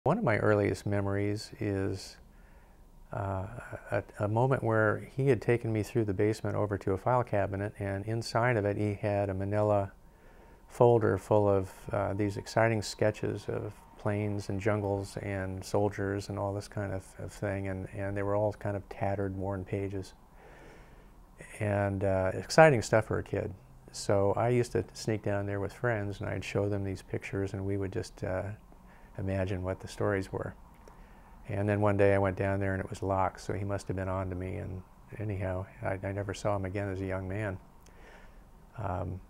One of my earliest memories is a moment where he had taken me through the basement over to a file cabinet, and inside of it he had a manila folder full of these exciting sketches of plains and jungles and soldiers and all this kind of thing, and they were all kind of tattered, worn pages. And exciting stuff for a kid. So I used to sneak down there with friends, and I'd show them these pictures, and we would just imagine what the stories were. And then one day I went down there and it was locked, so he must have been on to me, and anyhow, I never saw him again as a young man.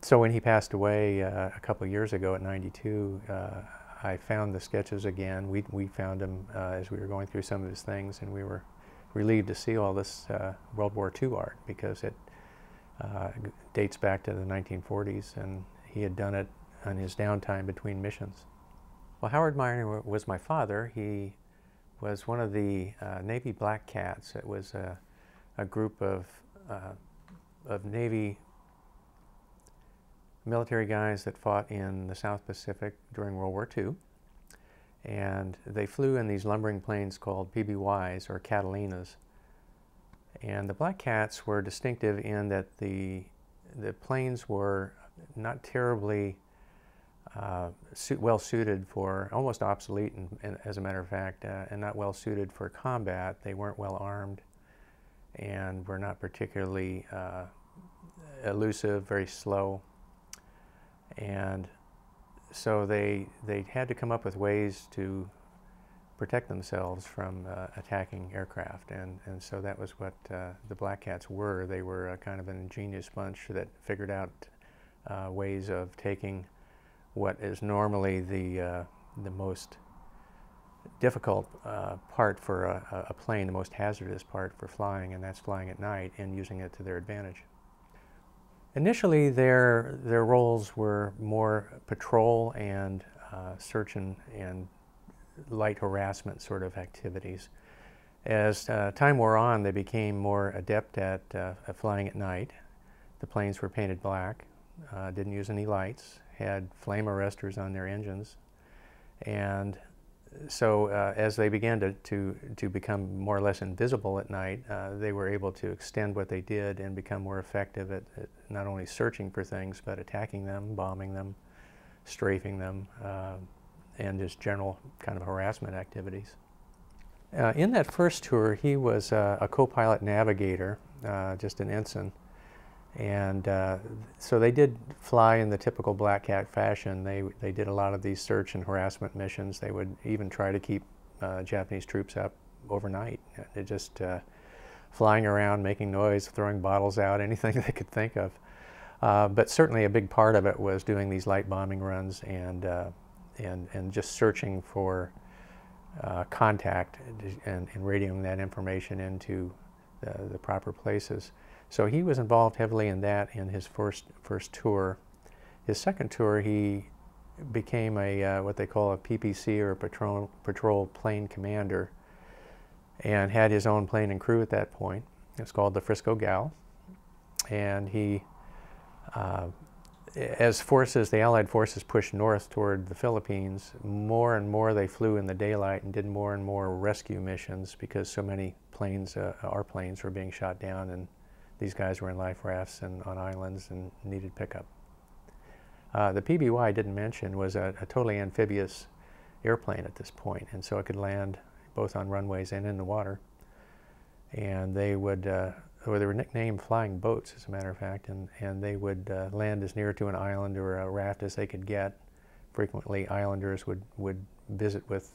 So when he passed away a couple of years ago at 92, I found the sketches again. We found them as we were going through some of his things, and we were relieved to see all this World War II art, because it dates back to the 1940s, and he had done it on his downtime between missions. Well, Howard Meyer was my father. He was one of the Navy Black Cats. It was a group of Navy military guys that fought in the South Pacific during World War II. And they flew in these lumbering planes called PBYs, or Catalinas. And the Black Cats were distinctive in that the planes were not terribly well suited for, almost obsolete, and as a matter of fact, and not well suited for combat. They weren't well armed and were not particularly elusive, very slow. And so they had to come up with ways to protect themselves from attacking aircraft, and so that was what the Black Cats were. They were kind of an ingenious bunch that figured out ways of taking what is normally the most difficult part for a plane, the most hazardous part for flying, and that's flying at night, and using it to their advantage. Initially, their roles were more patrol and search and light harassment sort of activities. As time wore on, they became more adept at flying at night. The planes were painted black, didn't use any lights, had flame arresters on their engines, and so as they began to become more or less invisible at night, they were able to extend what they did and become more effective at not only searching for things, but attacking them, bombing them, strafing them, and just general kind of harassment activities. In that first tour, he was a co-pilot navigator, just an ensign. And so they did fly in the typical Black Cat fashion. They did a lot of these search and harassment missions. They would even try to keep Japanese troops up overnight. They just flying around, making noise, throwing bottles out, anything they could think of. But certainly a big part of it was doing these light bombing runs and just searching for contact and radioing that information into the proper places. So he was involved heavily in that in his first tour. His second tour, he became a what they call a PPC, or patrol plane commander, and had his own plane and crew at that point. It's called the Frisco Gal. And he, as the Allied forces pushed north toward the Philippines, more and more they flew in the daylight and did more and more rescue missions, because so many planes, our planes, were being shot down, and these guys were in life rafts and on islands and needed pickup. The PBY I didn't mention was a totally amphibious airplane at this point, and so it could land both on runways and in the water. And they would, or they were nicknamed flying boats, as a matter of fact, and they would land as near to an island or a raft as they could get. Frequently, islanders would visit with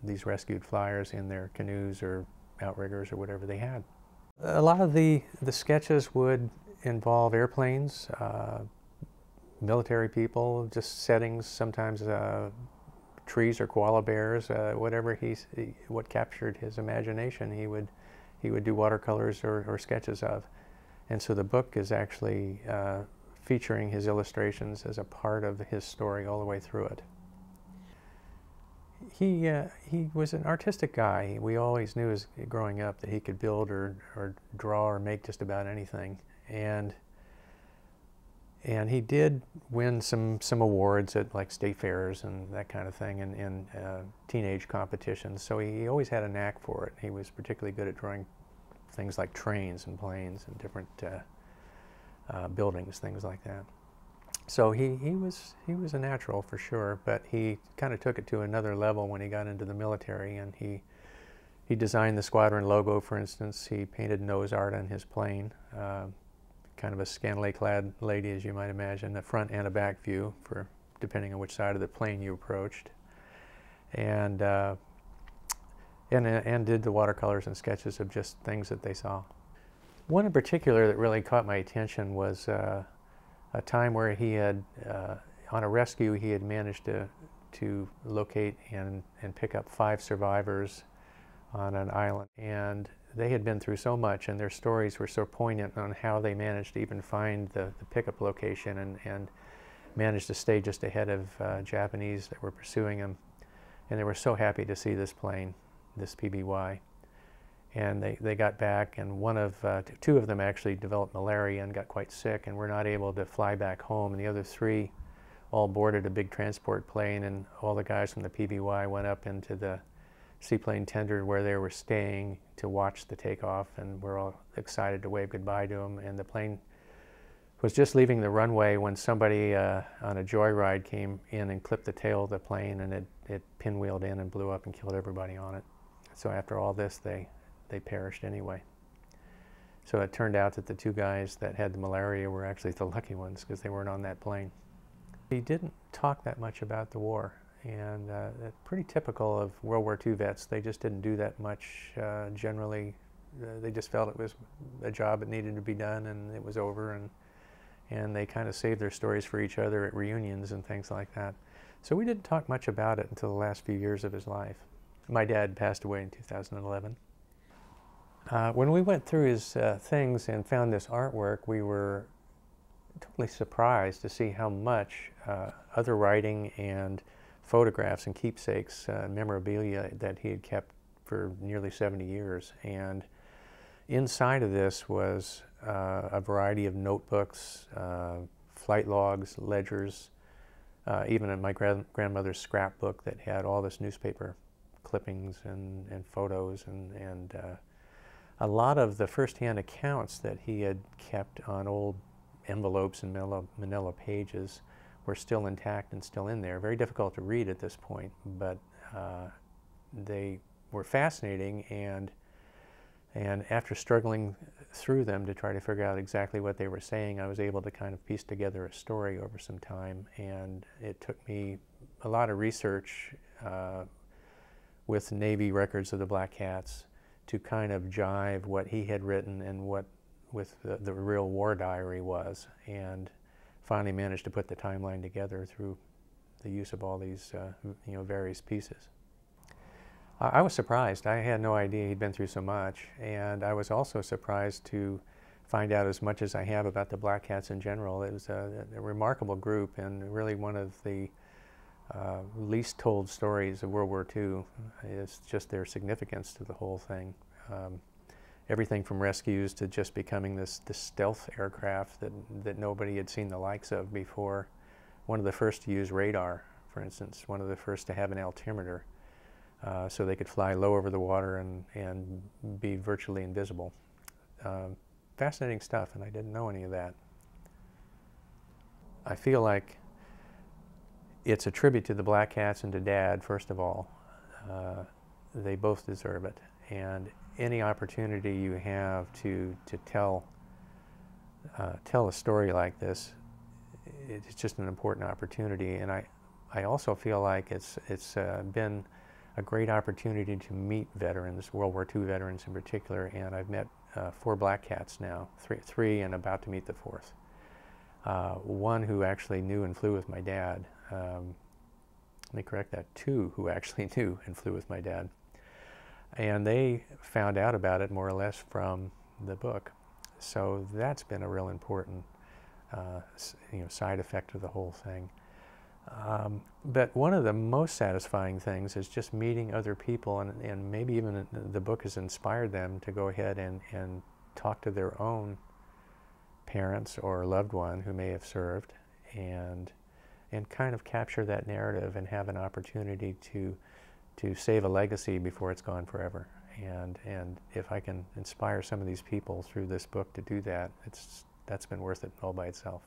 these rescued flyers in their canoes or outriggers or whatever they had. A lot of the sketches would involve airplanes, military people, just settings, sometimes trees or koala bears, whatever what captured his imagination, he would do watercolors or sketches of. And so the book is actually featuring his illustrations as a part of his story all the way through it. He was an artistic guy. We always knew as growing up that he could build or draw or make just about anything. And And he did win some awards at like state fairs and that kind of thing, and teenage competitions. So he always had a knack for it. He was particularly good at drawing things like trains and planes and different buildings, things like that. So he was a natural for sure, but he kind of took it to another level when he got into the military, and he designed the squadron logo, for instance. He painted nose art on his plane. Kind of a scantily clad lady, as you might imagine, a front and a back view, for depending on which side of the plane you approached, and did the watercolors and sketches of just things that they saw. One in particular that really caught my attention was a time where he had, on a rescue, he had managed to locate and pick up 5 survivors on an island, and they had been through so much, and their stories were so poignant on how they managed to even find the pickup location and managed to stay just ahead of Japanese that were pursuing them. And they were so happy to see this plane, this PBY. And they got back, and two of them actually developed malaria and got quite sick and were not able to fly back home. And the other 3 all boarded a big transport plane, and all the guys from the PBY went up into the seaplane tender where they were staying to watch the takeoff, and we're all excited to wave goodbye to them. And the plane was just leaving the runway when somebody on a joyride came in and clipped the tail of the plane, and it pinwheeled in and blew up and killed everybody on it. So after all this, they perished anyway. So it turned out that the 2 guys that had the malaria were actually the lucky ones, because they weren't on that plane. He didn't talk that much about the war. And pretty typical of World War II vets. They just didn't do that much generally. They just felt it was a job that needed to be done, and it was over, and they kind of saved their stories for each other at reunions and things like that. So we didn't talk much about it until the last few years of his life. My dad passed away in 2011. When we went through his things and found this artwork, we were totally surprised to see how much other writing and photographs and keepsakes, memorabilia that he had kept for nearly 70 years. And inside of this was a variety of notebooks, flight logs, ledgers, even my grandmother's scrapbook that had all this newspaper clippings and photos, and a lot of the first-hand accounts that he had kept on old envelopes and manila pages were still intact and still in there. Very difficult to read at this point, but they were fascinating, and after struggling through them to try to figure out exactly what they were saying, I was able to kind of piece together a story over some time. And it took me a lot of research with Navy records of the Black Cats to kind of jive what he had written and what with the real war diary was, and finally managed to put the timeline together through the use of all these various pieces. I was surprised. I had no idea he'd been through so much, and I was also surprised to find out as much as I have about the Black Cats in general. It was a remarkable group, and really one of the least told stories of World War II is just their significance to the whole thing. Everything from rescues to just becoming this stealth aircraft that nobody had seen the likes of before. One of the first to use radar, for instance, one of the first to have an altimeter, so they could fly low over the water and be virtually invisible. Fascinating stuff, and I didn't know any of that. I feel like it's a tribute to the Black Cats and to Dad, first of all. They both deserve it, and any opportunity you have to tell a story like this, it's just an important opportunity. And I also feel like it's been a great opportunity to meet veterans, World War II veterans in particular, and I've met 4 Black Cats now, three and about to meet the 4th. One who actually knew and flew with my dad. Let me correct that, 2 who actually knew and flew with my dad. And they found out about it more or less from the book. So that's been a real important side effect of the whole thing. But one of the most satisfying things is just meeting other people, and maybe even the book has inspired them to go ahead and talk to their own parents or loved one who may have served, and kind of capture that narrative and have an opportunity to save a legacy before it's gone forever. And if I can inspire some of these people through this book to do that, that's been worth it all by itself.